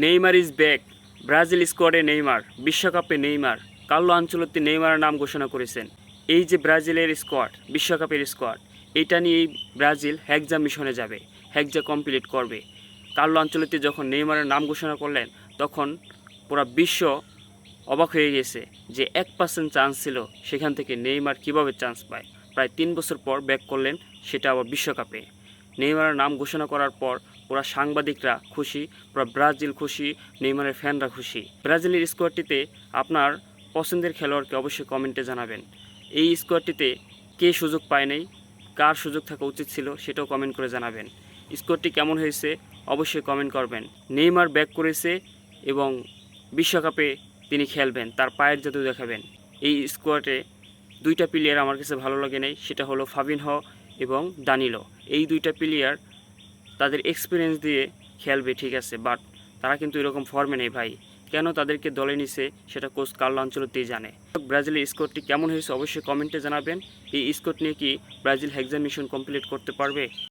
Neymar is back. Brazil স্কোয়াডে Neymar, বিশ্বকাপে Neymar. Carlo Ancelotti নেইমারের নাম ঘোষণা করেছেন। এই যে ব্রাজিলের স্কোয়াড, বিশ্বকাপের স্কোয়াড, এটা নিয়েই ব্রাজিল হেক্সা মিশনে যাবে, হেক্সা কমপ্লিট করবে। কার্লো আনচেলত্তি যখন নেইমারের নাম ঘোষণা করলেন তখন পুরো বিশ্ব অবাক হয়ে গেছে যে 1% চান্স ছিল, সেখান থেকে নেইমার কিভাবে চান্স পায়। প্রায় 3 বছর পর ব্যাক করলেন, সেটা আবার বিশ্বকাপে। নেইমারের নাম ঘোষণা করার পর পুরো সাংবাদিকরা খুশি, পুরো ব্রাজিল খুশি, নেইমারের ফ্যানরা খুশি। ব্রাজিলের স্কোয়াডটিতে আপনার পছন্দের খেলোয়াড়কে অবশ্যই কমেন্টে জানাবেন। এই স্কোয়াডটিতে কে সুযোগ পায় নাই, কার সুযোগ থাকা উচিত ছিল, সেটাও কমেন্ট করে জানাবেন। স্কোয়াডটি কেমন হয়েছে অবশ্যই কমেন্ট করবেন। নেইমার ব্যাক করেছে এবং বিশ্বকাপে তিনি খেলবেন, তার পায়ের জাদু দেখাবেন। এই স্কোয়াডে দুইটা প্লেয়ার আমার কাছে ভালো লাগে নাই, সেটা হলো ফাবিনহো এবং দানিলো। এই দুইটা প্লেয়ার তাদের এক্সপিরিয়েন্স দিয়ে খেলবে ঠিক আছে, বাট তারা কিন্তু এরকম ফর্মে নেই ভাই। কেন তাদেরকে দলে নিছে সেটা কোচ কার্লো আনচেলত্তিই জানে। ব্রাজিলের স্কোয়াডটি কেমন হয়েছে অবশ্যই কমেন্টে জানাবেন। এই স্কোয়াড নিয়ে কি ব্রাজিল হেক্সা মিশন কমপ্লিট করতে পারবে?